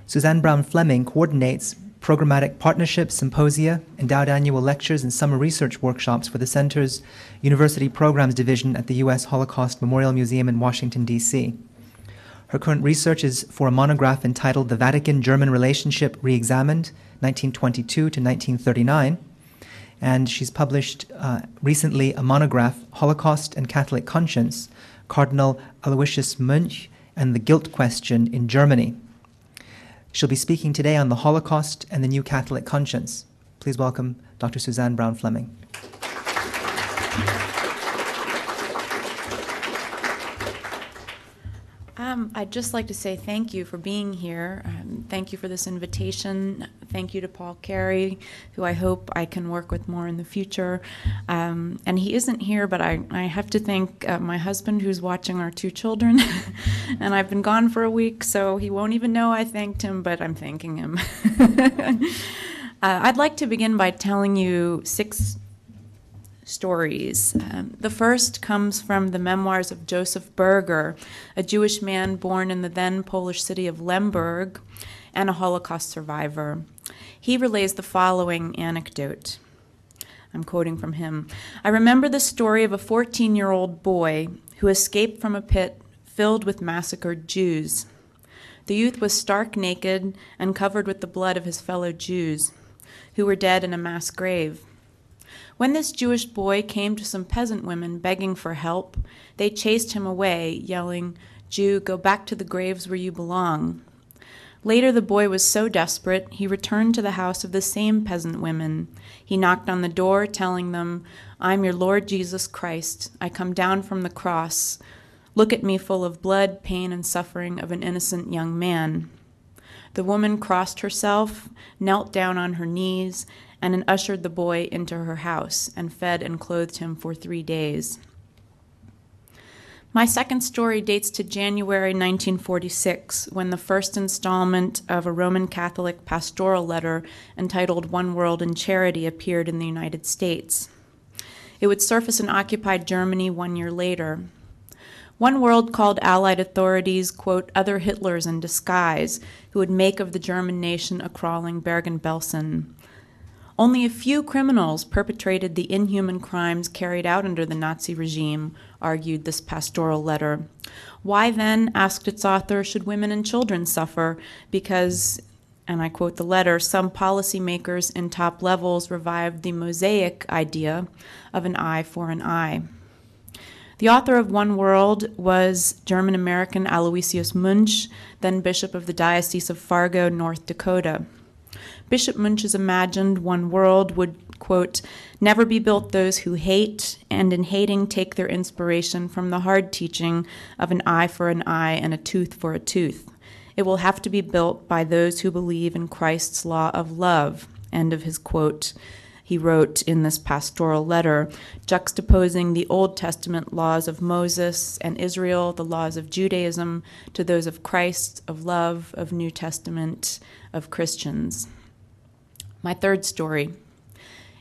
Suzanne Brown-Fleming coordinates programmatic partnerships, symposia, endowed annual lectures, and summer research workshops for the Center's University Programs Division at the U.S. Holocaust Memorial Museum in Washington, D.C. Her current research is for a monograph entitled The Vatican-German Relationship Reexamined, 1922 to 1939, and she's published recently a monograph, Holocaust and Catholic Conscience, Cardinal Aloysius Münch and the Guilt Question in Germany. She'll be speaking today on the Holocaust and the New Catholic Conscience. Please welcome Dr. Suzanne Brown-Fleming. I'd just like to say thank you for being here. Thank you for this invitation. Thank you to Paul Carey, who I hope I can work with more in the future. And he isn't here, but I have to thank my husband, who's watching our 2 children. And I've been gone for a week, so he won't even know I thanked him, but I'm thanking him. I'd like to begin by telling you 6 stories. The first comes from the memoirs of Joseph Berger, a Jewish man born in the then Polish city of Lemberg and a Holocaust survivor. He relays the following anecdote. I'm quoting from him. "I remember the story of a 14-year-old boy who escaped from a pit filled with massacred Jews. The youth was stark naked and covered with the blood of his fellow Jews, who were dead in a mass grave. When this Jewish boy came to some peasant women begging for help, they chased him away, yelling, 'Jew, go back to the graves where you belong.' Later, the boy was so desperate, he returned to the house of the same peasant women. He knocked on the door, telling them, 'I'm your Lord Jesus Christ. I come down from the cross. Look at me full of blood, pain, and suffering of an innocent young man.' The woman crossed herself, knelt down on her knees, and ushered the boy into her house and fed and clothed him for 3 days. My second story dates to January 1946, when the first installment of a Roman Catholic pastoral letter entitled One World in Charity appeared in the United States. It would surface in occupied Germany 1 year later. One World called Allied authorities, quote, other Hitlers in disguise, who would make of the German nation a crawling Bergen-Belsen. Only a few criminals perpetrated the inhuman crimes carried out under the Nazi regime, argued this pastoral letter. Why then, asked its author, should women and children suffer? Because, and I quote the letter, some policymakers in top levels revived the Mosaic idea of an eye for an eye. The author of One World was German-American Aloysius Münch, then Bishop of the Diocese of Fargo, North Dakota. Bishop Münch's imagined One World would, quote, never be built those who hate, and in hating take their inspiration from the hard teaching of an eye for an eye and a tooth for a tooth. It will have to be built by those who believe in Christ's law of love, end of his quote. He wrote in this pastoral letter, juxtaposing the Old Testament laws of Moses and Israel, the laws of Judaism, to those of Christ, of love, of New Testament, of Christians. My third story.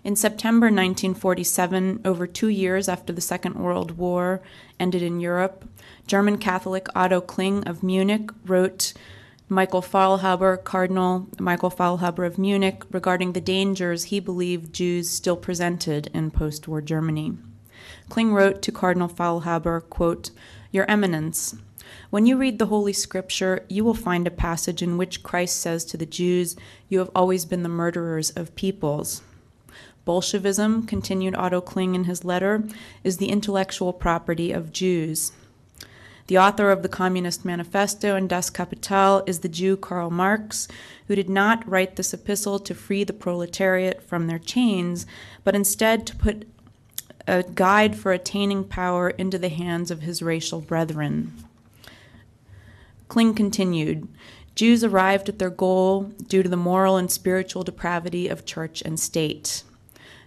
In September 1947, over 2 years after the Second World War ended in Europe, German Catholic Otto Kling of Munich wrote Cardinal Michael Faulhaber of Munich, regarding the dangers he believed Jews still presented in post-war Germany. Kling wrote to Cardinal Faulhaber, quote, Your Eminence, when you read the Holy Scripture, you will find a passage in which Christ says to the Jews, you have always been the murderers of peoples. Bolshevism, continued Otto Kling in his letter, is the intellectual property of Jews. The author of the Communist Manifesto and Das Kapital is the Jew Karl Marx, who did not write this epistle to free the proletariat from their chains, but instead to put a guide for attaining power into the hands of his racial brethren. Kling continued, Jews arrived at their goal due to the moral and spiritual depravity of church and state.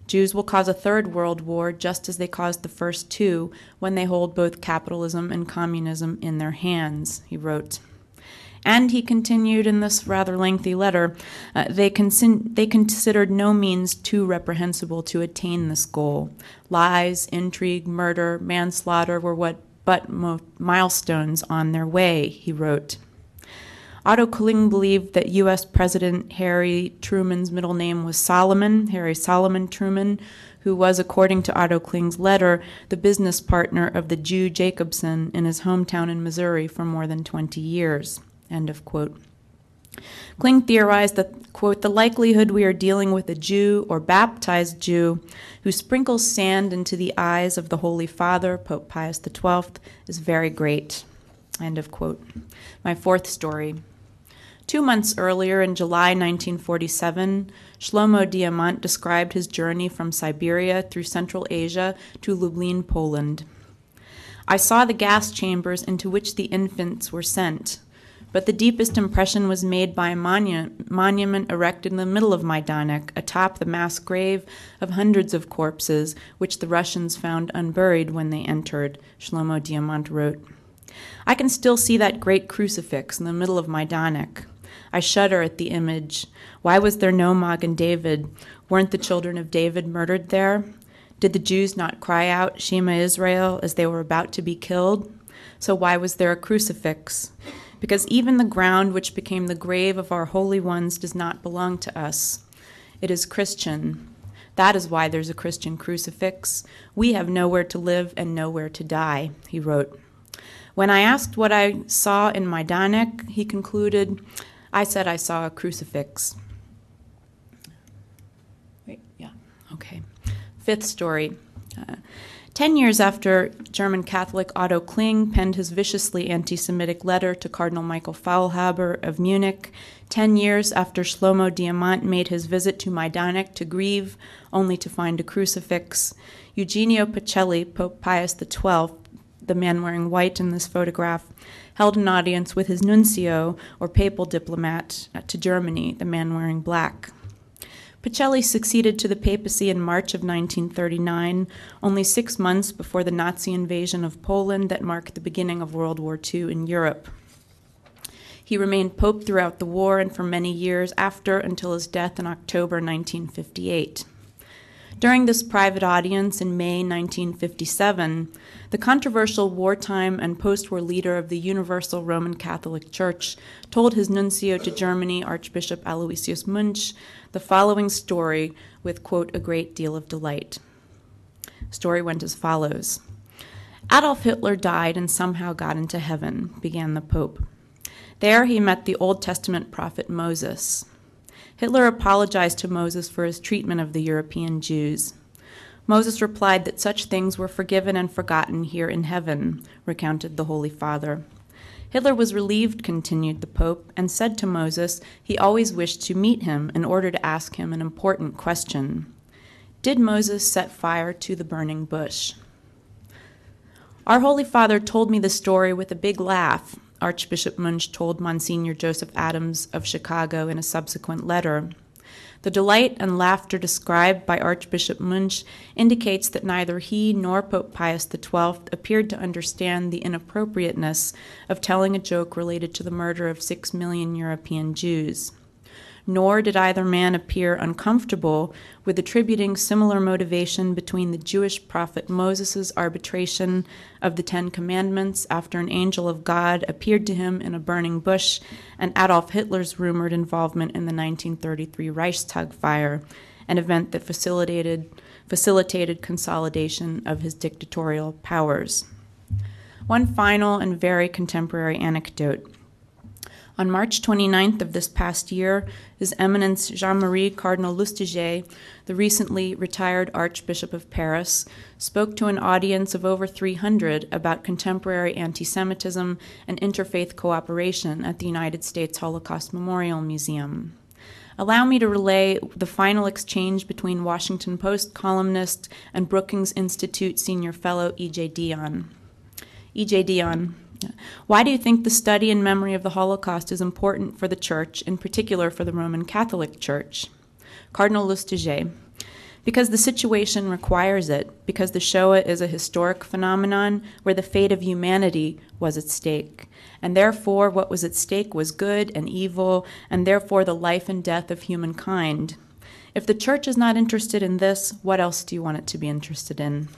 Jews will cause a third world war just as they caused the first two when they hold both capitalism and communism in their hands, he wrote. And he continued in this rather lengthy letter, they considered no means too reprehensible to attain this goal. Lies, intrigue, murder, manslaughter were but milestones on their way, he wrote. Otto Kling believed that U.S. President Harry Truman's middle name was Solomon, Harry Solomon Truman, who was, according to Otto Kling's letter, the business partner of the Jew Jacobson in his hometown in Missouri for more than 20 years. End of quote. Kling theorized that, quote, the likelihood we are dealing with a Jew or baptized Jew who sprinkles sand into the eyes of the Holy Father, Pope Pius XII, is very great. End of quote. My fourth story. 2 months earlier, in July 1947, Shlomo Diamant described his journey from Siberia through Central Asia to Lublin, Poland. I saw the gas chambers into which the infants were sent, but the deepest impression was made by a monument erected in the middle of Majdanek, atop the mass grave of hundreds of corpses, which the Russians found unburied when they entered, Shlomo Diamant wrote. I can still see that great crucifix in the middle of Majdanek. I shudder at the image. Why was there no Magen David? Weren't the children of David murdered there? Did the Jews not cry out, Shema Israel, as they were about to be killed? So why was there a crucifix? Because even the ground which became the grave of our holy ones does not belong to us. It is Christian. That is why there's a Christian crucifix. We have nowhere to live and nowhere to die, he wrote. When I asked what I saw in Majdanek, he concluded, I said I saw a crucifix. Okay. Fifth story. 10 years after German Catholic Otto Kling penned his viciously anti-Semitic letter to Cardinal Michael Faulhaber of Munich, 10 years after Shlomo Diamant made his visit to Majdanek to grieve, only to find a crucifix, Eugenio Pacelli, Pope Pius XII, the man wearing white in this photograph, held an audience with his nuncio, or papal diplomat, to Germany, the man wearing black. Pacelli succeeded to the papacy in March of 1939, only 6 months before the Nazi invasion of Poland that marked the beginning of World War II in Europe. He remained pope throughout the war and for many years after, until his death in October 1958. During this private audience in May 1957, the controversial wartime and post-war leader of the Universal Roman Catholic Church told his nuncio to Germany, Archbishop Aloysius Munch, the following story with, quote, a great deal of delight. Story went as follows. Adolf Hitler died and somehow got into heaven, began the Pope. There he met the Old Testament prophet Moses. Hitler apologized to Moses for his treatment of the European Jews. Moses replied that such things were forgiven and forgotten here in heaven, recounted the Holy Father. Hitler was relieved, continued the Pope, and said to Moses he always wished to meet him in order to ask him an important question. Did Moses set fire to the burning bush? Our Holy Father told me the story with a big laugh, Archbishop Munch told Monsignor Joseph Adams of Chicago in a subsequent letter. The delight and laughter described by Archbishop Munch indicates that neither he nor Pope Pius XII appeared to understand the inappropriateness of telling a joke related to the murder of 6 million European Jews. Nor did either man appear uncomfortable with attributing similar motivation between the Jewish prophet Moses' arbitration of the Ten Commandments after an angel of God appeared to him in a burning bush and Adolf Hitler's rumored involvement in the 1933 Reichstag fire, an event that facilitated consolidation of his dictatorial powers. One final and very contemporary anecdote. On March 29th of this past year, His Eminence Jean-Marie Cardinal Lustiger, the recently retired Archbishop of Paris, spoke to an audience of over 300 about contemporary anti-Semitism and interfaith cooperation at the United States Holocaust Memorial Museum. Allow me to relay the final exchange between Washington Post columnist and Brookings Institute senior fellow E.J. Dion. E.J. Dion. Why do you think the study and memory of the Holocaust is important for the Church, in particular for the Roman Catholic Church? Cardinal Lustiger. Because the situation requires it, because the Shoah is a historic phenomenon where the fate of humanity was at stake, and therefore what was at stake was good and evil, and therefore the life and death of humankind. If the Church is not interested in this, what else do you want it to be interested in?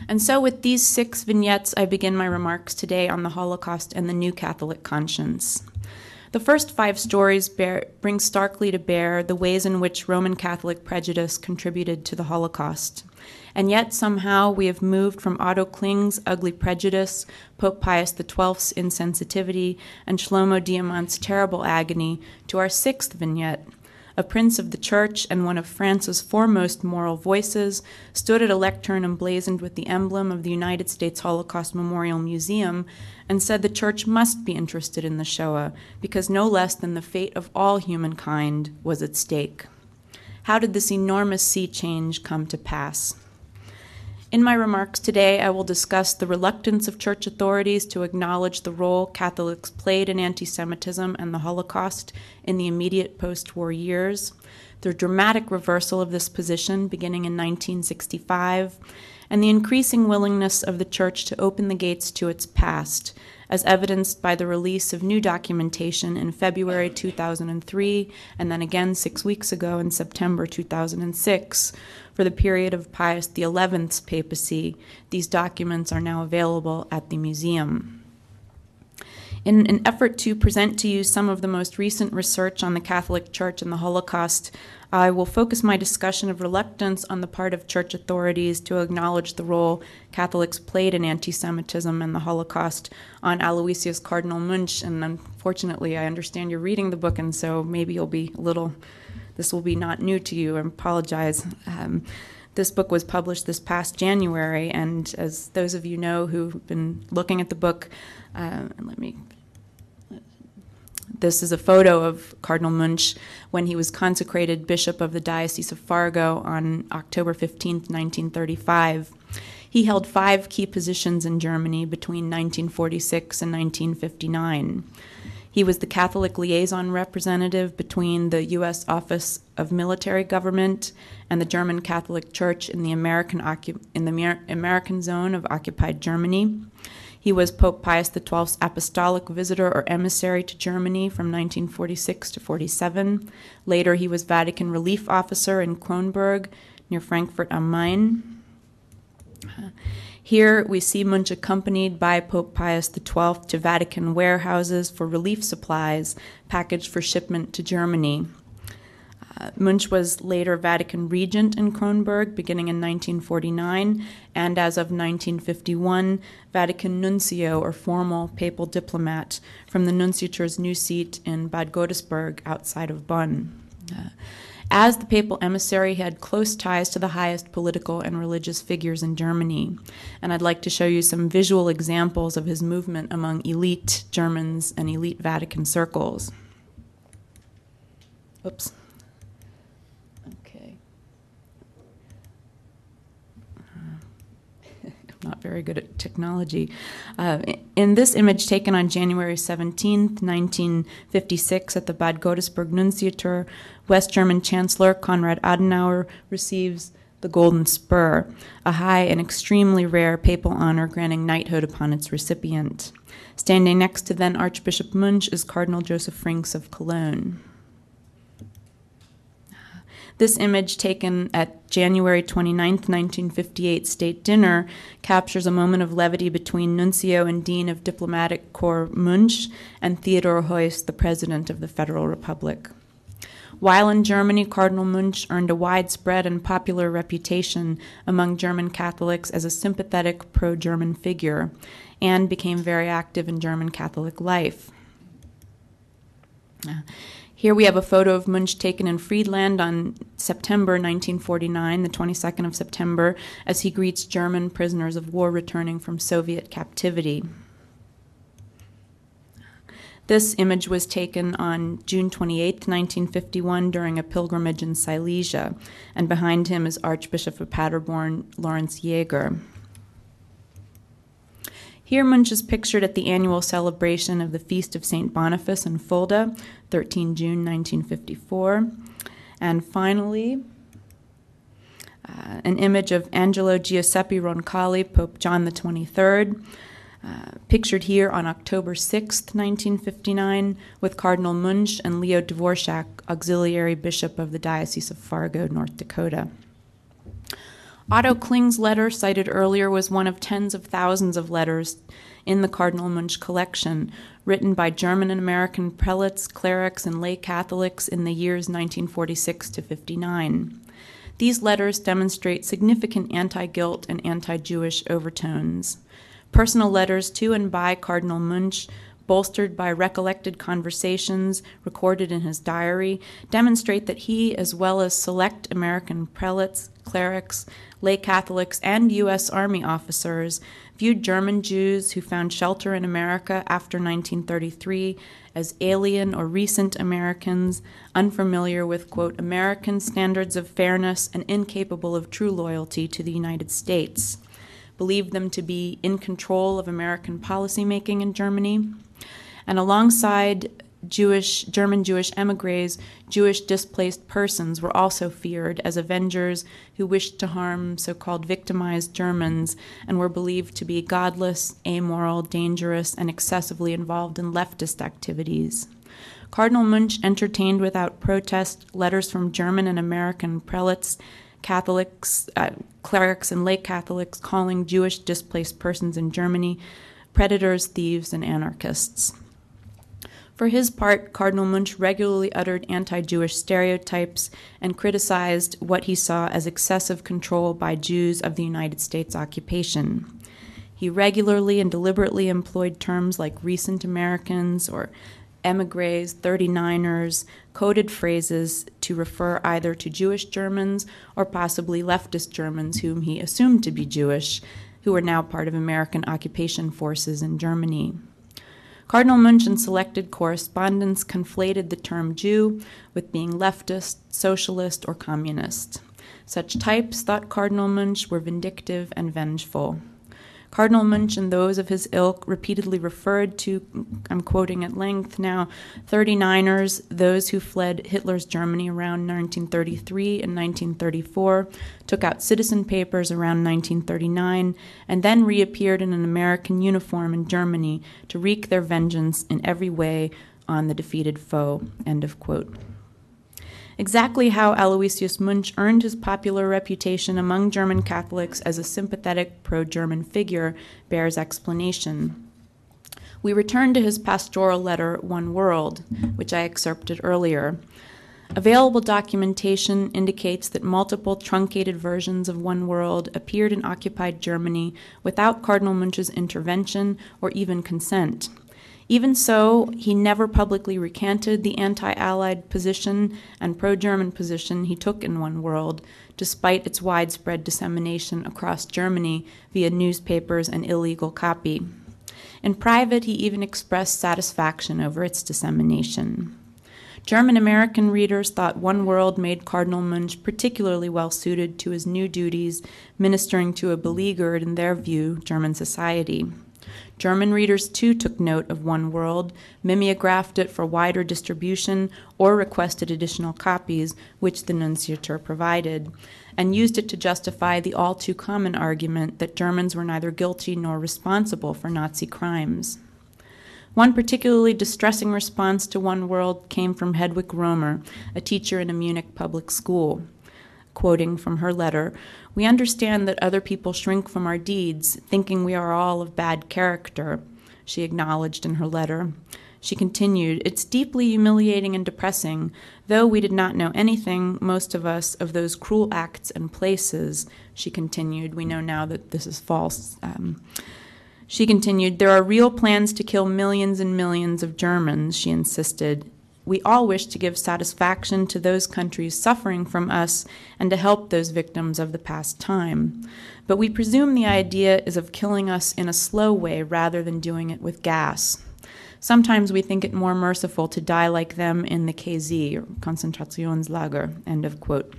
And so with these 6 vignettes, I begin my remarks today on the Holocaust and the New Catholic Conscience. The first 5 stories bring starkly to bear the ways in which Roman Catholic prejudice contributed to the Holocaust. And yet somehow we have moved from Otto Kling's ugly prejudice, Pope Pius XII's insensitivity, and Shlomo Diamant's terrible agony to our 6th vignette. A prince of the church and one of France's foremost moral voices stood at a lectern emblazoned with the emblem of the United States Holocaust Memorial Museum and said the church must be interested in the Shoah because no less than the fate of all humankind was at stake. How did this enormous sea change come to pass? In my remarks today, I will discuss the reluctance of church authorities to acknowledge the role Catholics played in anti-Semitism and the Holocaust in the immediate post-war years, the dramatic reversal of this position beginning in 1965, and the increasing willingness of the church to open the gates to its past, as evidenced by the release of new documentation in February 2003, and then again 6 weeks ago in September 2006, for the period of Pius XI's papacy. These documents are now available at the museum. In an effort to present to you some of the most recent research on the Catholic Church and the Holocaust, I will focus my discussion of reluctance on the part of church authorities to acknowledge the role Catholics played in anti-Semitism and the Holocaust on Aloysius Cardinal Munch. And unfortunately, I understand you're reading the book, and so maybe you'll be this will be not new to you. I apologize. This book was published this past January, and as those of you know who've been looking at the book, this is a photo of Cardinal Munch when he was consecrated Bishop of the Diocese of Fargo on October 15, 1935. He held 5 key positions in Germany between 1946 and 1959. He was the Catholic liaison representative between the U.S. Office of Military Government and the German Catholic Church in the American zone of occupied Germany. He was Pope Pius XII's apostolic visitor or emissary to Germany from 1946 to 47. Later, he was Vatican relief officer in Kronberg near Frankfurt am Main. Here we see Munch accompanied by Pope Pius XII to Vatican warehouses for relief supplies packaged for shipment to Germany. Munch was later Vatican regent in Kronberg beginning in 1949, and as of 1951, Vatican nuncio or formal papal diplomat from the nunciature's new seat in Bad Godesberg outside of Bonn. As the papal emissary, he had close ties to the highest political and religious figures in Germany, and I'd like to show you some visual examples of his movement among elite Germans and elite Vatican circles. Oops. Okay. I'm not very good at technology. In this image taken on January 17, 1956 at the Bad Godesberg Nunciature, West German Chancellor Konrad Adenauer receives the Golden Spur, a high and extremely rare papal honor granting knighthood upon its recipient. Standing next to then Archbishop Munch is Cardinal Joseph Frings of Cologne. This image, taken at January 29, 1958 state dinner, captures a moment of levity between Nuncio and Dean of Diplomatic Corps Munch and Theodor Heuss, the President of the Federal Republic. While in Germany, Cardinal Munch earned a widespread and popular reputation among German Catholics as a sympathetic pro-German figure and became very active in German Catholic life. Here we have a photo of Munch taken in Friedland on September 1949, the 22nd of September, as he greets German prisoners of war returning from Soviet captivity. This image was taken on June 28, 1951, during a pilgrimage in Silesia, and behind him is Archbishop of Paderborn, Lawrence Jaeger. Here Munch is pictured at the annual celebration of the Feast of St. Boniface in Fulda, 13 June 1954. And finally, an image of Angelo Giuseppe Roncalli, Pope John XXIII, pictured here on October 6, 1959, with Cardinal Munch and Leo Dvorak, Auxiliary Bishop of the Diocese of Fargo, North Dakota. Otto Kling's letter cited earlier was one of tens of thousands of letters in the Cardinal Munch collection, written by German and American prelates, clerics, and lay Catholics in the years 1946 to 59. These letters demonstrate significant anti-guilt and anti-Jewish overtones. Personal letters to and by Cardinal Munch, bolstered by recollected conversations recorded in his diary, demonstrate that he, as well as select American prelates, clerics, lay Catholics, and U.S. Army officers, viewed German Jews who found shelter in America after 1933 as alien or recent Americans, unfamiliar with, quote, American standards of fairness and incapable of true loyalty to the United States, believed them to be in control of American policymaking in Germany, and alongside German Jewish emigres, Jewish displaced persons were also feared as avengers who wished to harm so-called victimized Germans and were believed to be godless, amoral, dangerous, and excessively involved in leftist activities. Cardinal Munch entertained without protest letters from German and American prelates, Catholics, clerics, and lay Catholics calling Jewish displaced persons in Germany predators, thieves, and anarchists. For his part, Cardinal Munch regularly uttered anti-Jewish stereotypes and criticized what he saw as excessive control by Jews of the United States occupation. He regularly and deliberately employed terms like recent Americans or emigres, 39ers, coded phrases to refer either to Jewish Germans or possibly leftist Germans whom he assumed to be Jewish, who were now part of American occupation forces in Germany. Cardinal Munch and selected correspondents conflated the term Jew with being leftist, socialist, or communist. Such types, thought Cardinal Munch, were vindictive and vengeful. Cardinal Munch and those of his ilk repeatedly referred to, I'm quoting at length now, 39ers, those who fled Hitler's Germany around 1933 and 1934, took out citizen papers around 1939, and then reappeared in an American uniform in Germany to wreak their vengeance in every way on the defeated foe, end of quote. Exactly how Aloysius Munch earned his popular reputation among German Catholics as a sympathetic pro-German figure bears explanation. We return to his pastoral letter, One World, which I excerpted earlier. Available documentation indicates that multiple truncated versions of One World appeared in occupied Germany without Cardinal Munch's intervention or even consent. Even so, he never publicly recanted the anti-Allied position and pro-German position he took in One World, despite its widespread dissemination across Germany via newspapers and illegal copy. In private, he even expressed satisfaction over its dissemination. German-American readers thought One World made Cardinal Munch particularly well-suited to his new duties, ministering to a beleaguered, in their view, German society. German readers, too, took note of One World, mimeographed it for wider distribution, or requested additional copies, which the nunciature provided, and used it to justify the all-too-common argument that Germans were neither guilty nor responsible for Nazi crimes. One particularly distressing response to One World came from Hedwig Romer, a teacher in a Munich public school. Quoting from her letter, "We understand that other people shrink from our deeds, thinking we are all of bad character," she acknowledged in her letter. She continued, "It's deeply humiliating and depressing. Though we did not know anything, most of us, of those cruel acts and places," she continued. We know now that this is false. She continued, "There are real plans to kill millions and millions of Germans," she insisted. "We all wish to give satisfaction to those countries suffering from us and to help those victims of the past time. But we presume the idea is of killing us in a slow way rather than doing it with gas. Sometimes we think it more merciful to die like them in the KZ, or Konzentrationslager," end of quote.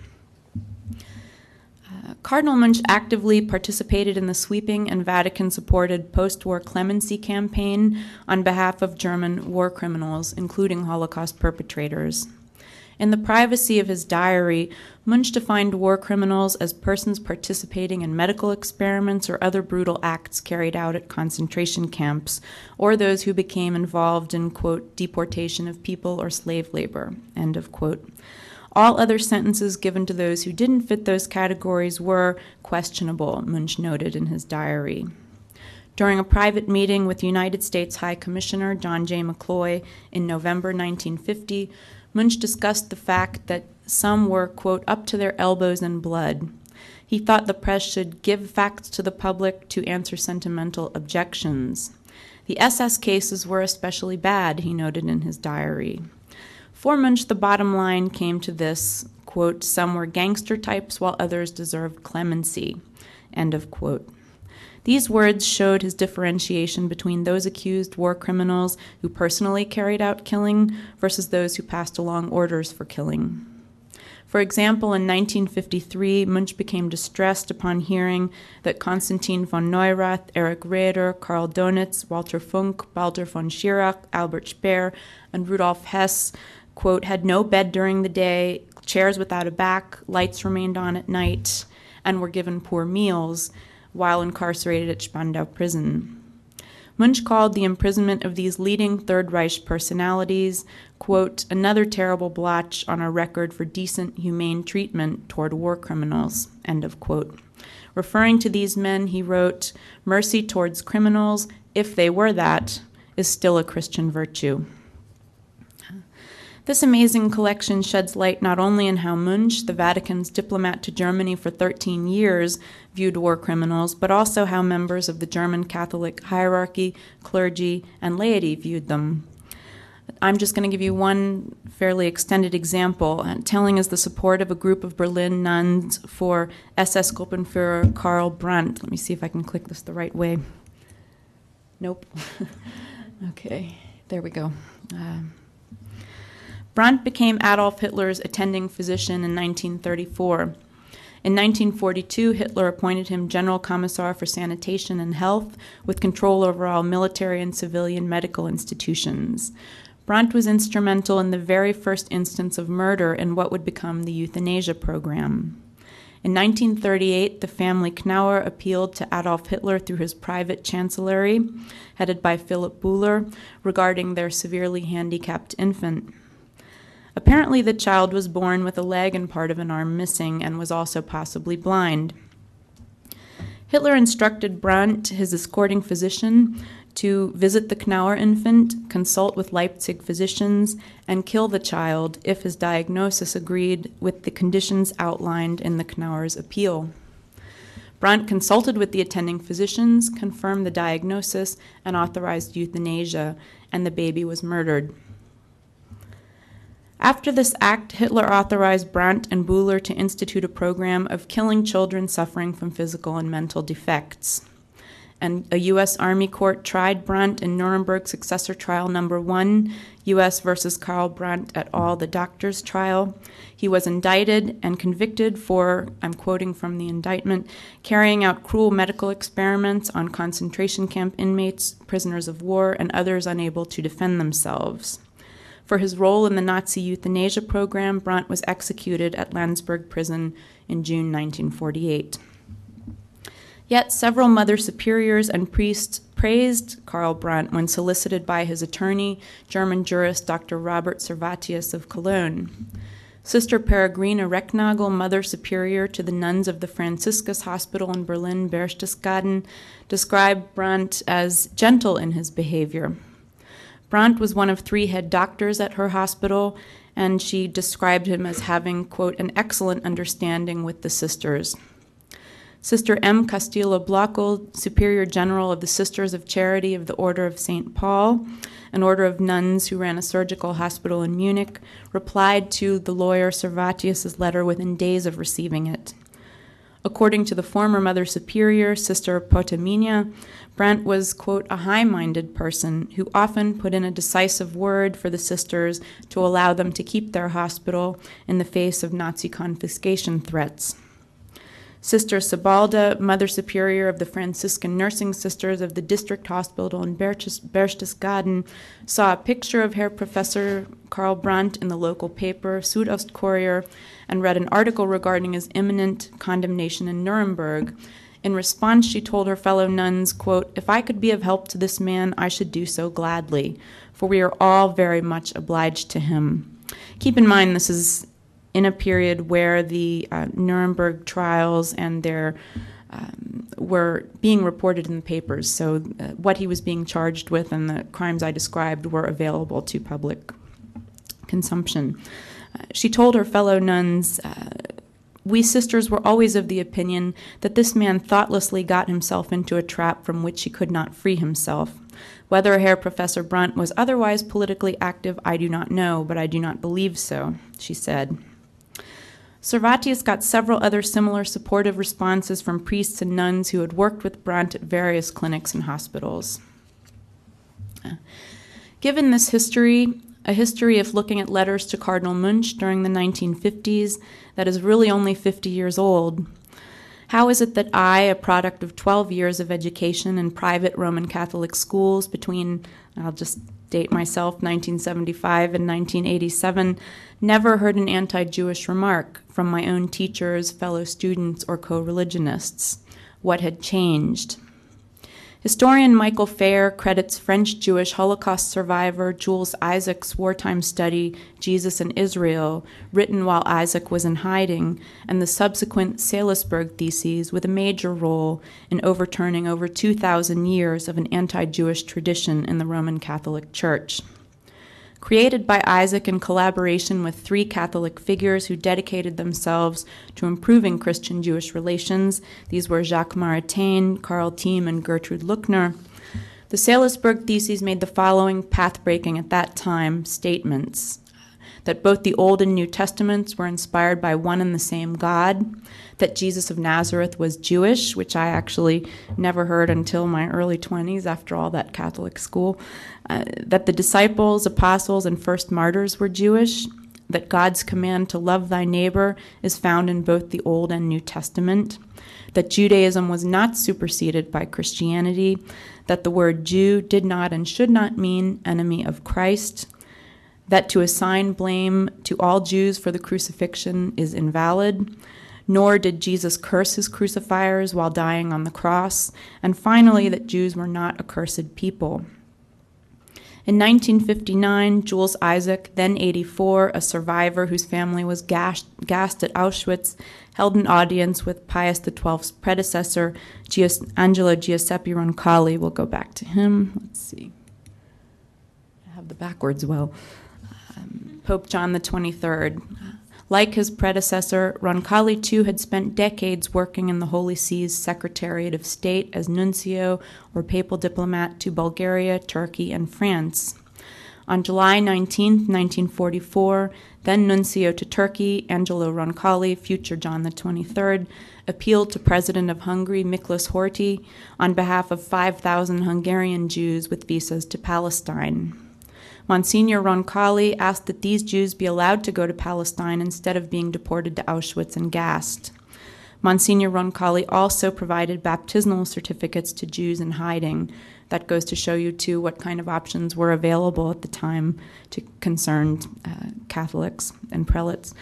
Cardinal Munch actively participated in the sweeping and Vatican-supported post-war clemency campaign on behalf of German war criminals, including Holocaust perpetrators. In the privacy of his diary, Munch defined war criminals as persons participating in medical experiments or other brutal acts carried out at concentration camps, or those who became involved in, quote, deportation of people or slave labor, end of quote. All other sentences given to those who didn't fit those categories were questionable, Munch noted in his diary. During a private meeting with United States High Commissioner John J. McCloy in November 1950, Munch discussed the fact that some were, quote, up to their elbows in blood. He thought the press should give facts to the public to answer sentimental objections. The SS cases were especially bad, he noted in his diary. For Munch, the bottom line came to this, quote, some were gangster types while others deserved clemency, end of quote. These words showed his differentiation between those accused war criminals who personally carried out killing versus those who passed along orders for killing. For example, in 1953, Munch became distressed upon hearing that Konstantin von Neurath, Erich Raeder, Karl Donitz, Walter Funk, Walter von Schirach, Albert Speer, and Rudolf Hess, quote, had no bed during the day, chairs without a back, lights remained on at night, and were given poor meals while incarcerated at Spandau prison. Munch called the imprisonment of these leading Third Reich personalities, quote, another terrible blotch on our record for decent, humane treatment toward war criminals, end of quote. Referring to these men, he wrote, mercy towards criminals, if they were that, is still a Christian virtue. This amazing collection sheds light not only on how Munch, the Vatican's diplomat to Germany for 13 years, viewed war criminals, but also how members of the German Catholic hierarchy, clergy, and laity viewed them. I'm just going to give you one fairly extended example, telling us the support of a group of Berlin nuns for SS Gruppenführer Karl Brandt. Let me see if I can click this the right way. Nope. Okay, there we go. Brandt became Adolf Hitler's attending physician in 1934. In 1942, Hitler appointed him General Commissar for Sanitation and Health, with control over all military and civilian medical institutions. Brandt was instrumental in the very first instance of murder in what would become the euthanasia program. In 1938, the family Knauer appealed to Adolf Hitler through his private chancellery, headed by Philipp Buhler, regarding their severely handicapped infant. Apparently, the child was born with a leg and part of an arm missing and was also possibly blind. Hitler instructed Brandt, his escorting physician, to visit the Knauer infant, consult with Leipzig physicians, and kill the child if his diagnosis agreed with the conditions outlined in the Knauer's appeal. Brandt consulted with the attending physicians, confirmed the diagnosis, and authorized euthanasia, and the baby was murdered. After this act, Hitler authorized Brandt and Buhler to institute a program of killing children suffering from physical and mental defects. And a U.S. Army court tried Brandt in Nuremberg Successor Trial Number 1, U.S. versus Karl Brandt et al., the doctor's trial. He was indicted and convicted for, I'm quoting from the indictment, carrying out cruel medical experiments on concentration camp inmates, prisoners of war, and others unable to defend themselves. For his role in the Nazi euthanasia program, Brandt was executed at Landsberg prison in June 1948. Yet several Mother Superiors and priests praised Karl Brandt when solicited by his attorney, German jurist Dr. Robert Servatius of Cologne. Sister Peregrina Recknagel, Mother Superior to the nuns of the Franciscus Hospital in Berlin, Berchtesgaden, described Brandt as gentle in his behavior. Brandt was one of 3 head doctors at her hospital, and she described him as having, quote, an excellent understanding with the sisters. Sister M. Castillo Blockel, Superior General of the Sisters of Charity of the Order of St. Paul, an order of nuns who ran a surgical hospital in Munich, replied to the lawyer Servatius' letter within days of receiving it. According to the former Mother Superior, Sister Potaminia, Brandt was, quote, a high-minded person who often put in a decisive word for the sisters to allow them to keep their hospital in the face of Nazi confiscation threats. Sister Sibalda, Mother Superior of the Franciscan Nursing Sisters of the District Hospital in Berchtesgaden, saw a picture of Herr Professor Karl Brandt in the local paper, Südostkurier, and read an article regarding his imminent condemnation in Nuremberg. In response, she told her fellow nuns, quote, if I could be of help to this man, I should do so gladly, for we are all very much obliged to him. Keep in mind, this is in a period where the Nuremberg trials and their were being reported in the papers. So what he was being charged with and the crimes I described were available to public consumption. She told her fellow nuns, "We sisters were always of the opinion that this man thoughtlessly got himself into a trap from which he could not free himself. Whether Herr Professor Brunt was otherwise politically active, I do not know, but I do not believe so," she said. Servatius got several other similar supportive responses from priests and nuns who had worked with Brandt at various clinics and hospitals. Given this history, a history of looking at letters to Cardinal Munch during the 1950s that is really only 50 years old, how is it that I, a product of 12 years of education in private Roman Catholic schools between, I'll just date myself, 1975 and 1987, never heard an anti-Jewish remark from my own teachers, fellow students, or co-religionists? What had changed? Historian Michael Fair credits French-Jewish Holocaust survivor Jules Isaac's wartime study, Jesus and Israel, written while Isaac was in hiding, and the subsequent Salisbury theses with a major role in overturning over 2,000 years of an anti-Jewish tradition in the Roman Catholic Church. Created by Isaac in collaboration with 3 Catholic figures who dedicated themselves to improving Christian-Jewish relations, these were Jacques Maritain, Karl Thiem, and Gertrude Luckner, the Salisbury Theses made the following path-breaking at that time statements: that both the Old and New Testaments were inspired by one and the same God, that Jesus of Nazareth was Jewish, which I actually never heard until my early 20s after all that Catholic school, that the disciples, apostles, and first martyrs were Jewish, that God's command to love thy neighbor is found in both the Old and New Testament, that Judaism was not superseded by Christianity, that the word Jew did not and should not mean enemy of Christ, that to assign blame to all Jews for the crucifixion is invalid, nor did Jesus curse his crucifiers while dying on the cross, and finally that Jews were not a cursed people. In 1959, Jules Isaac, then 84, a survivor whose family was gassed at Auschwitz, held an audience with Pius XII's predecessor, Angelo Giuseppe Roncalli. We'll go back to him. Let's see. I have the backwards well. Pope John XXIII. Like his predecessor, Roncalli too had spent decades working in the Holy See's Secretariat of State as nuncio or papal diplomat to Bulgaria, Turkey, and France. On July 19, 1944, then nuncio to Turkey, Angelo Roncalli, future John XXIII, appealed to President of Hungary, Miklos Horthy, on behalf of 5,000 Hungarian Jews with visas to Palestine. Monsignor Roncalli asked that these Jews be allowed to go to Palestine instead of being deported to Auschwitz and gassed. Monsignor Roncalli also provided baptismal certificates to Jews in hiding. That goes to show you, too, what kind of options were available at the time to concerned Catholics and prelates.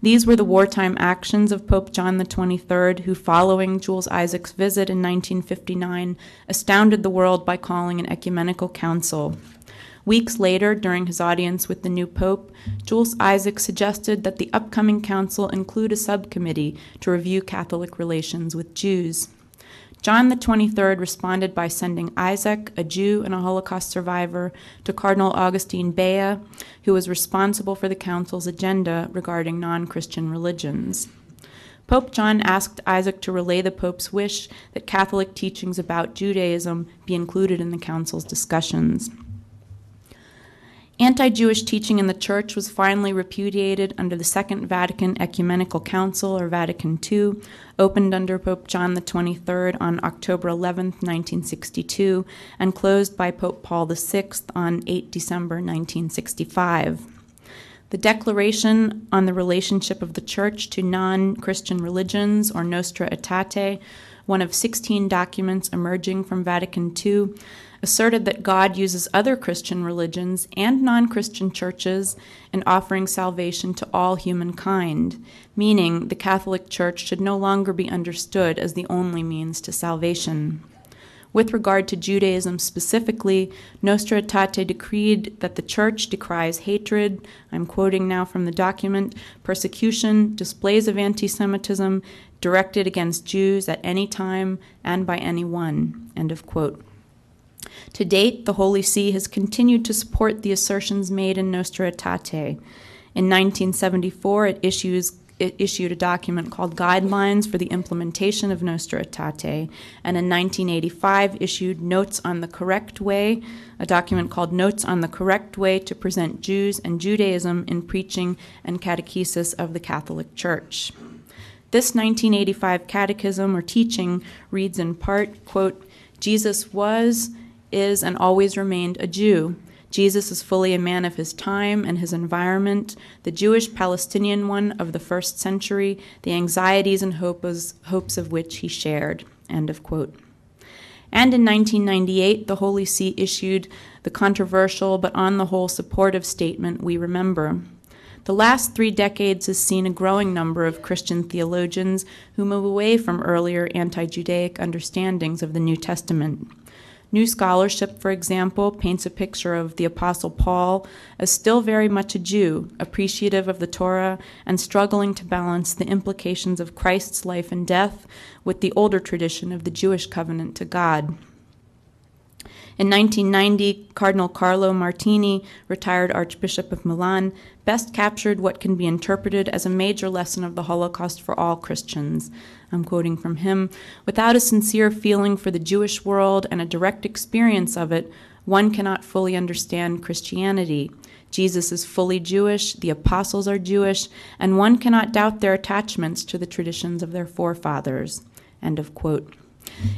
These were the wartime actions of Pope John XXIII, who, following Jules Isaac's visit in 1959, astounded the world by calling an ecumenical council. Weeks later, during his audience with the new pope, Jules Isaac suggested that the upcoming council include a subcommittee to review Catholic relations with Jews. John XXIII responded by sending Isaac, a Jew and a Holocaust survivor, to Cardinal Augustine Bea, who was responsible for the council's agenda regarding non-Christian religions. Pope John asked Isaac to relay the Pope's wish that Catholic teachings about Judaism be included in the council's discussions. Anti-Jewish teaching in the Church was finally repudiated under the Second Vatican Ecumenical Council, or Vatican II, opened under Pope John XXIII on October 11, 1962, and closed by Pope Paul VI on 8 December 1965. The Declaration on the Relationship of the Church to Non-Christian Religions, or Nostra Aetate, one of 16 documents emerging from Vatican II, asserted that God uses other Christian religions and non-Christian churches in offering salvation to all humankind, meaning the Catholic Church should no longer be understood as the only means to salvation. With regard to Judaism specifically, Nostra Aetate decreed that the Church decries hatred, I'm quoting now from the document, persecution, displays of anti-Semitism directed against Jews at any time and by anyone, end of quote. To date, the Holy See has continued to support the assertions made in Nostra Aetate. In 1974, it issued a document called Guidelines for the Implementation of Nostra Aetate, and in 1985 issued Notes on the Correct Way, a document called Notes on the Correct Way to Present Jews and Judaism in Preaching and Catechesis of the Catholic Church. This 1985 catechism or teaching reads in part, quote, Jesus was, is, and always remained a Jew. Jesus is fully a man of his time and his environment, the Jewish Palestinian one of the first century, the anxieties and hopes of which he shared, end of quote. And in 1998, the Holy See issued the controversial but on the whole supportive statement, We Remember. The last 3 decades has seen a growing number of Christian theologians who move away from earlier anti-Judaic understandings of the New Testament. New scholarship, for example, paints a picture of the Apostle Paul as still very much a Jew, appreciative of the Torah, and struggling to balance the implications of Christ's life and death with the older tradition of the Jewish covenant to God. In 1990, Cardinal Carlo Martini, retired Archbishop of Milan, best captured what can be interpreted as a major lesson of the Holocaust for all Christians. I'm quoting from him, without a sincere feeling for the Jewish world and a direct experience of it, one cannot fully understand Christianity. Jesus is fully Jewish, the apostles are Jewish, and one cannot doubt their attachments to the traditions of their forefathers. End of quote.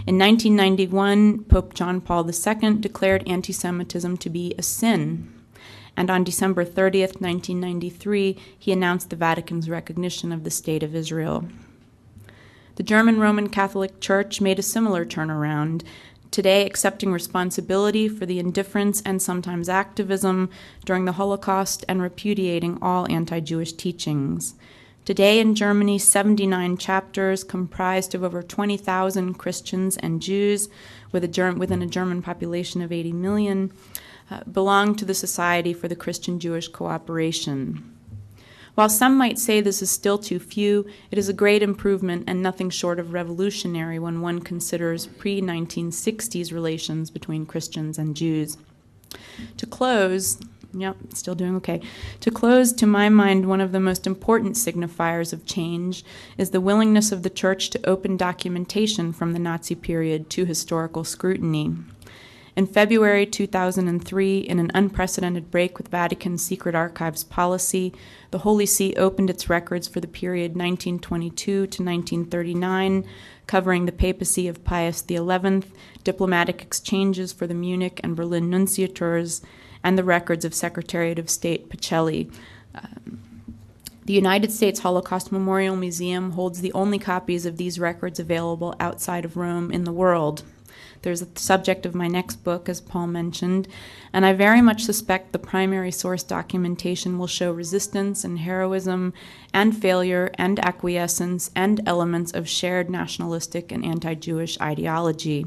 In 1991, Pope John Paul II declared anti-Semitism to be a sin. And on December 30th, 1993, he announced the Vatican's recognition of the State of Israel. The German Roman Catholic Church made a similar turnaround, today accepting responsibility for the indifference and sometimes activism during the Holocaust and repudiating all anti-Jewish teachings. Today in Germany, 79 chapters comprised of over 20,000 Christians and Jews within a German population of 80 million belong to the Society for the Christian-Jewish Cooperation. While some might say this is still too few, it is a great improvement and nothing short of revolutionary when one considers pre-1960s relations between Christians and Jews. To close, still doing okay. To close, to my mind, one of the most important signifiers of change is the willingness of the Church to open documentation from the Nazi period to historical scrutiny. In February 2003, in an unprecedented break with Vatican's secret archives policy, the Holy See opened its records for the period 1922 to 1939, covering the papacy of Pius XI, diplomatic exchanges for the Munich and Berlin nunciatures, and the records of Secretariat of State Pacelli. The United States Holocaust Memorial Museum holds the only copies of these records available outside of Rome in the world. There's the subject of my next book, as Paul mentioned, and I very much suspect the primary source documentation will show resistance and heroism and failure and acquiescence and elements of shared nationalistic and anti-Jewish ideology.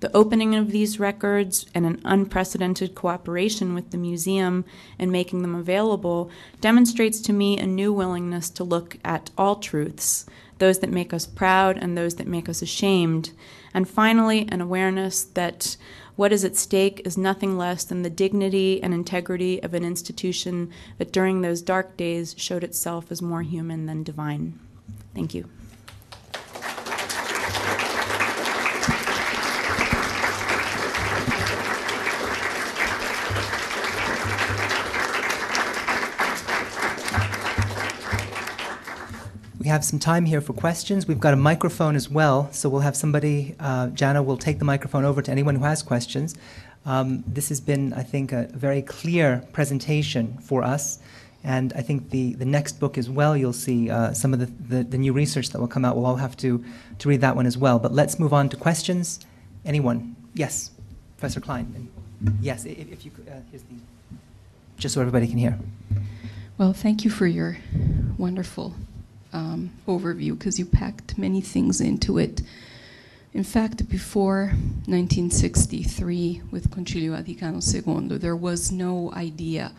The opening of these records and an unprecedented cooperation with the museum in making them available demonstrates to me a new willingness to look at all truths, those that make us proud and those that make us ashamed, and finally an awareness that what is at stake is nothing less than the dignity and integrity of an institution that during those dark days showed itself as more human than divine. Thank you. We have some time here for questions. We've got a microphone as well, so we'll have somebody, Jana will take the microphone over to anyone who has questions. This has been, I think, a very clear presentation for us, and I think the next book as well, you'll see some of the new research that will come out. We'll all have to read that one as well. But let's move on to questions. Anyone? Yes, Professor Klein. Yes, if you could, here's the, just so everybody can hear. Well, thank you for your wonderful overview, because you packed many things into it. In fact, before 1963, with Concilio Vaticano II, there was no idea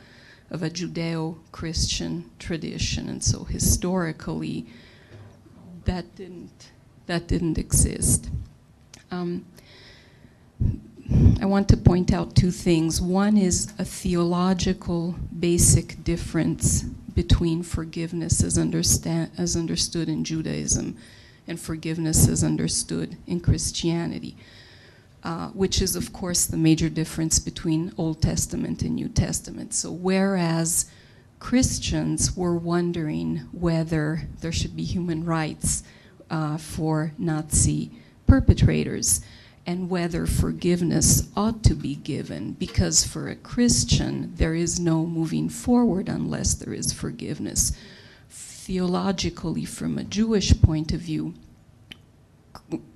of a Judeo-Christian tradition, and so historically, that didn't exist. I want to point out two things. One is a theological basic difference between forgiveness as understood in Judaism and forgiveness as understood in Christianity, which is, of course, the major difference between Old Testament and New Testament. So whereas Christians were wondering whether there should be human rights for Nazi perpetrators, and whether forgiveness ought to be given, because for a Christian, there is no moving forward unless there is forgiveness. Theologically, from a Jewish point of view,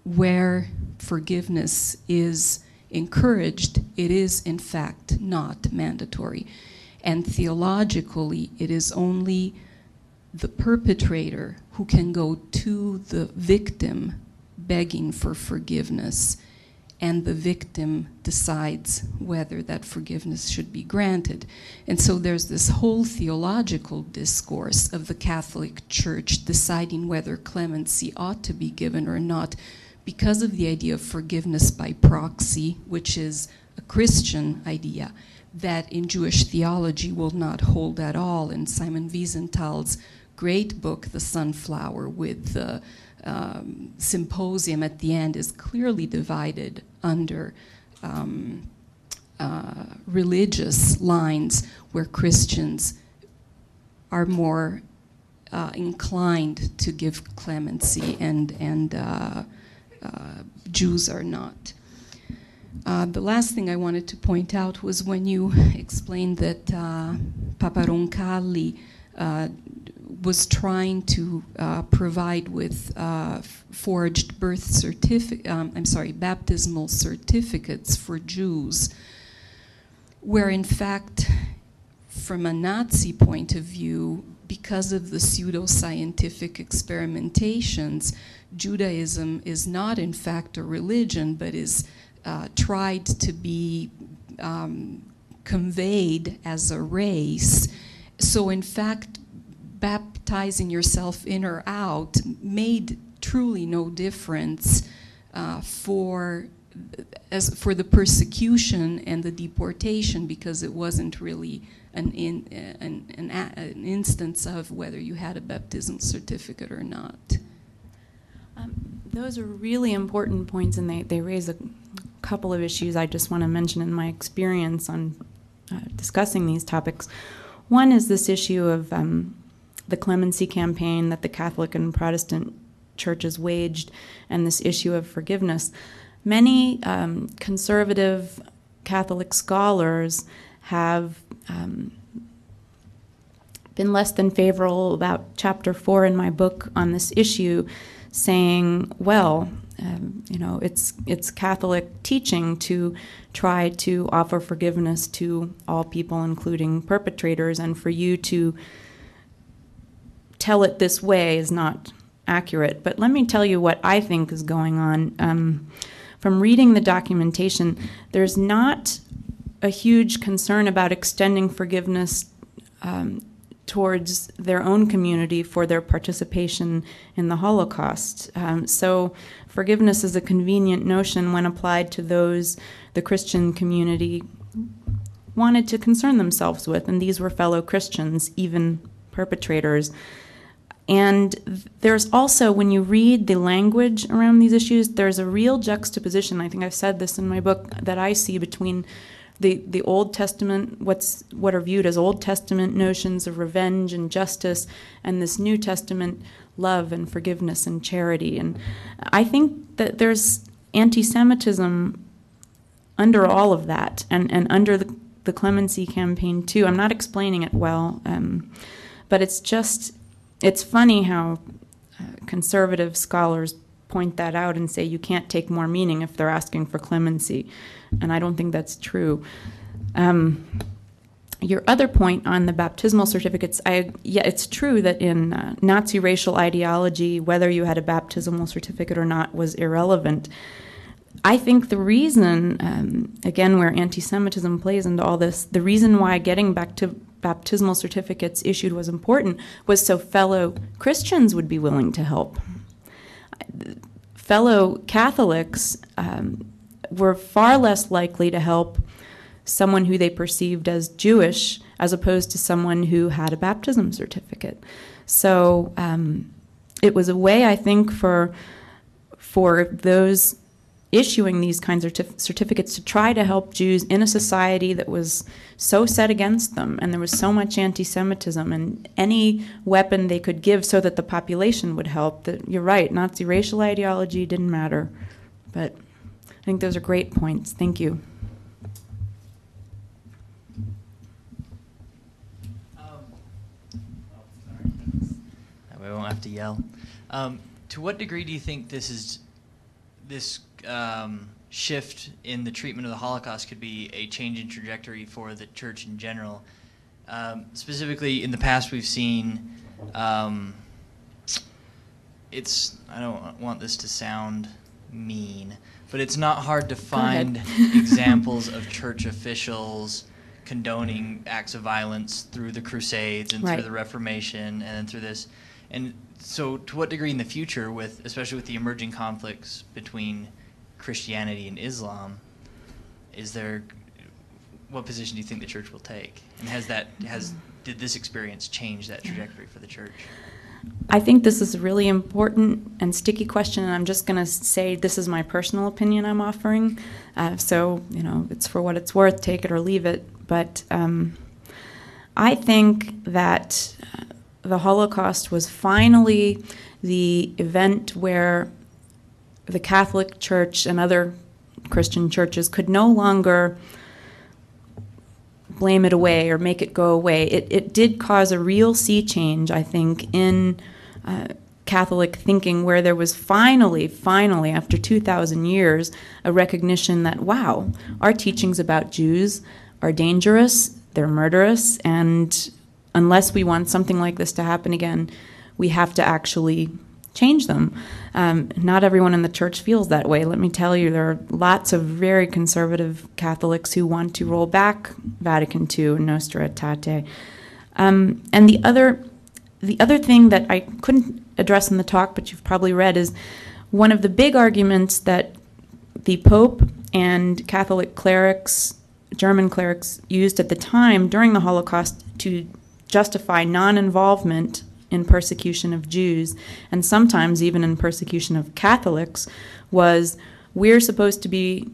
where forgiveness is encouraged, it is in fact not mandatory. And theologically, it is only the perpetrator who can go to the victim begging for forgiveness, and the victim decides whether that forgiveness should be granted. And so there's this whole theological discourse of the Catholic Church deciding whether clemency ought to be given or not, because of the idea of forgiveness by proxy, which is a Christian idea that in Jewish theology will not hold at all. And Simon Wiesenthal's great book, The Sunflower, with the symposium at the end, is clearly divided under religious lines, where Christians are more inclined to give clemency and Jews are not. The last thing I wanted to point out was when you explained that Papa Roncalli was trying to provide with forged baptismal certificates for Jews, where in fact, from a Nazi point of view, because of the pseudoscientific experimentations, Judaism is not in fact a religion, but is tried to be conveyed as a race. So in fact, baptizing yourself in or out made truly no difference for the persecution and the deportation, because it wasn't really an instance of whether you had a baptismal certificate or not. Those are really important points, and they raise a couple of issues I just want to mention in my experience on discussing these topics. One is this issue of the clemency campaign that the Catholic and Protestant churches waged, and this issue of forgiveness. Many conservative Catholic scholars have been less than favorable about Chapter 4 in my book on this issue, saying, well, it's Catholic teaching to try to offer forgiveness to all people, including perpetrators, and for you to tell it this way is not accurate. But let me tell you what I think is going on. From reading the documentation, there's not a huge concern about extending forgiveness towards their own community for their participation in the Holocaust. So forgiveness is a convenient notion when applied to those the Christian community wanted to concern themselves with, and these were fellow Christians, even perpetrators. And there's also, when you read the language around these issues, there's a real juxtaposition, I think I've said this in my book, that I see between the Old Testament, what are viewed as Old Testament notions of revenge and justice, and this New Testament love and forgiveness and charity. And I think that there's anti-Semitism under all of that, and under the clemency campaign too. I'm not explaining it well, but it's funny how conservative scholars point that out and say you can't take more meaning if they're asking for clemency, and I don't think that's true. your other point on the baptismal certificates, yeah, it's true that in Nazi racial ideology, whether you had a baptismal certificate or not was irrelevant. I think the reason, again, where anti-Semitism plays into all this, the reason why getting back to baptismal certificates issued was important was so fellow Christians would be willing to help. Fellow Catholics were far less likely to help someone who they perceived as Jewish as opposed to someone who had a baptism certificate. So it was a way, I think, for those issuing these kinds of certificates to try to help Jews in a society that was so set against them, and there was so much anti-Semitism, and any weapon they could give so that the population would help. That you're right, Nazi racial ideology didn't matter. But I think those are great points. Thank you. We won't have to yell. To what degree do you think this shift in the treatment of the Holocaust could be a change in trajectory for the church in general? Specifically, in the past, we've seen I don't want this to sound mean, but it's not hard to find examples of church officials condoning acts of violence through the Crusades and through the Reformation and through this. And so to what degree in the future, especially with the emerging conflicts between Christianity and Islam, what position do you think the church will take? And did this experience change that trajectory for the church? I think this is a really important and sticky question, and I'm just going to say this is my personal opinion I'm offering. So, it's for what it's worth, take it or leave it. But I think that the Holocaust was finally the event where the Catholic Church and other Christian churches could no longer blame it away or make it go away. It did cause a real sea change, I think, in Catholic thinking, where there was finally, after 2,000 years, a recognition that, wow, our teachings about Jews are dangerous, they're murderous, and unless we want something like this to happen again, we have to actually change them. Not everyone in the church feels that way. Let me tell you, there are lots of very conservative Catholics who want to roll back Vatican II and Nostra Aetate. And the other thing that I couldn't address in the talk, but you've probably read, is one of the big arguments that the Pope and Catholic clerics, German clerics, used at the time during the Holocaust to justify non-involvement in persecution of Jews, and sometimes even in persecution of Catholics, was we're supposed to be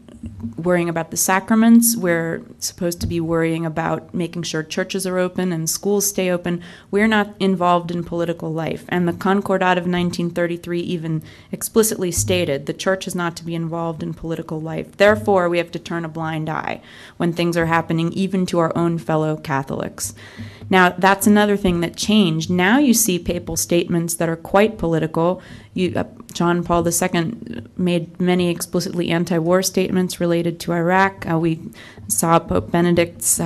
worrying about the sacraments, we're supposed to be worrying about making sure churches are open and schools stay open. We're not involved in political life. And the Concordat of 1933 even explicitly stated the church is not to be involved in political life. Therefore, we have to turn a blind eye when things are happening even to our own fellow Catholics. Now, that's another thing that changed. Now you see papal statements that are quite political. John Paul II made many explicitly anti-war statements related to Iraq. We saw Pope Benedict's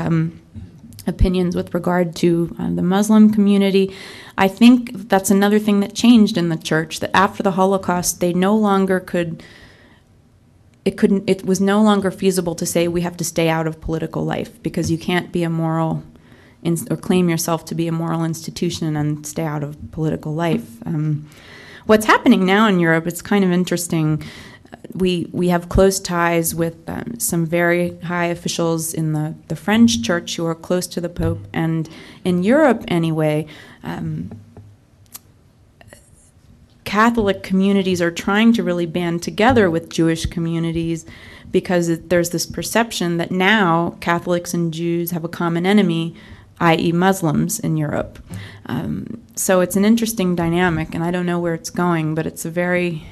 opinions with regard to the Muslim community. I think that's another thing that changed in the church, that after the Holocaust, they no longer it was no longer feasible to say we have to stay out of political life because you can't be a moral or claim yourself to be a moral institution and stay out of political life. What's happening now in Europe, it's kind of interesting. We have close ties with some very high officials in the French church who are close to the Pope. And in Europe, anyway, Catholic communities are trying to really band together with Jewish communities because there's this perception that now Catholics and Jews have a common enemy, i.e. Muslims in Europe. So it's an interesting dynamic, and I don't know where it's going, but it's a very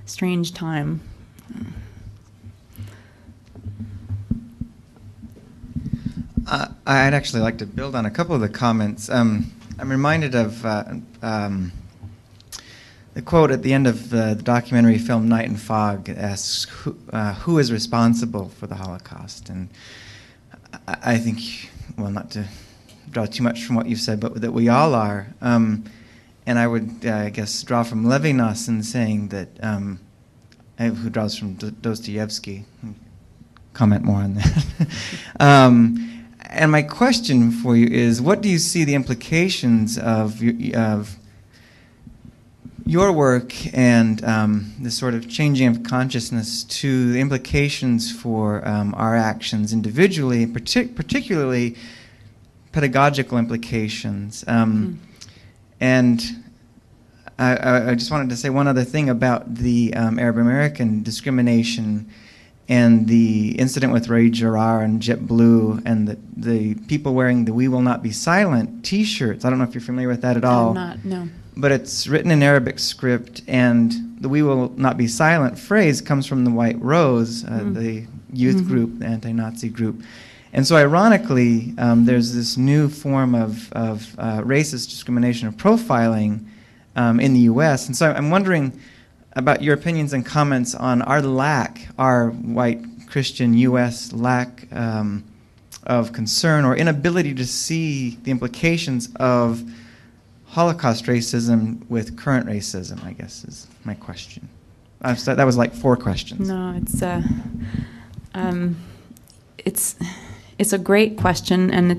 strange time. I'd actually like to build on a couple of the comments. I'm reminded of the quote at the end of the documentary film Night and Fog asks, who is responsible for the Holocaust? And I think well, not to draw too much from what you've said, but that we all are. And I would, I guess, draw from Levinas in saying that, who draws from Dostoevsky. Comment more on that. And my question for you is, what do you see the implications of your work and the sort of changing of consciousness to the implications for our actions individually, particularly pedagogical implications? And I just wanted to say one other thing about the Arab American discrimination and the incident with Ray Jarrar and JetBlue and the people wearing the "We Will Not Be Silent" T-shirts. I don't know if you're familiar with that at all. I'm not, no. But it's written in Arabic script, and the "We Will Not Be Silent" phrase comes from the White Rose, the youth group, the anti-Nazi group. And so ironically, there's this new form of racist discrimination or profiling in the U.S. And so I'm wondering about your opinions and comments on our white Christian U.S. lack of concern or inability to see the implications of Holocaust racism with current racism, I guess, is my question. So that was like 4 questions. No, it's a great question, and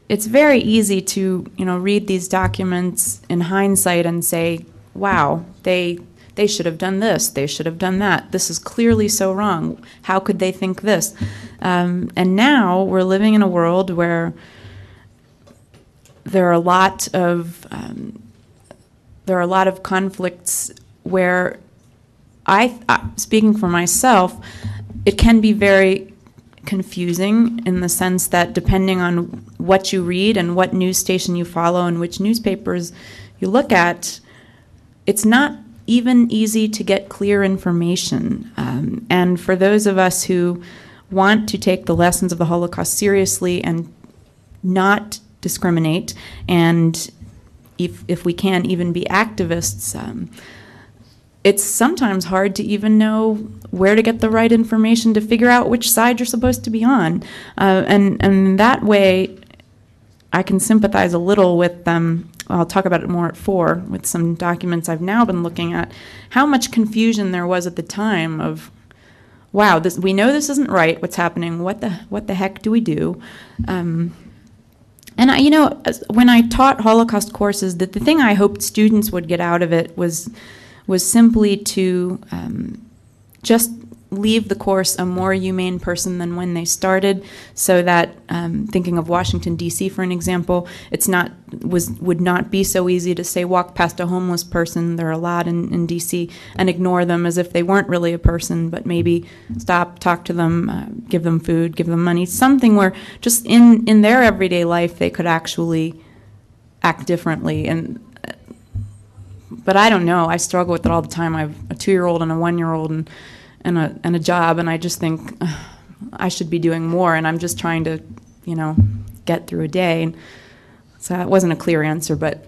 it's very easy to read these documents in hindsight and say, wow, they should have done this, they should have done that. This is clearly so wrong. How could they think this? And now we're living in a world where there are a lot of conflicts where speaking for myself, it can be very confusing in the sense that depending on what you read and what news station you follow and which newspapers you look at, it's not even easy to get clear information. And for those of us who want to take the lessons of the Holocaust seriously and not discriminate, and if we can even be activists, it's sometimes hard to even know where to get the right information to figure out which side you're supposed to be on. And that way, I can sympathize a little with I'll talk about it more at 4, with some documents I've now been looking at, how much confusion there was at the time of, wow, we know this isn't right, what's happening, what the heck do we do? And when I taught Holocaust courses, the thing I hoped students would get out of it was simply to just leave the course a more humane person than when they started, so that thinking of Washington, D.C., for an example, would not be so easy to say walk past a homeless person, there are a lot in D.C., and ignore them as if they weren't really a person, but maybe stop, talk to them, give them food, give them money, something where just in their everyday life they could actually act differently. But I don't know, I struggle with it all the time. I have a 2-year-old and a 1-year-old and a job, and I just think I should be doing more, and I'm just trying to, get through a day. And so that wasn't a clear answer, but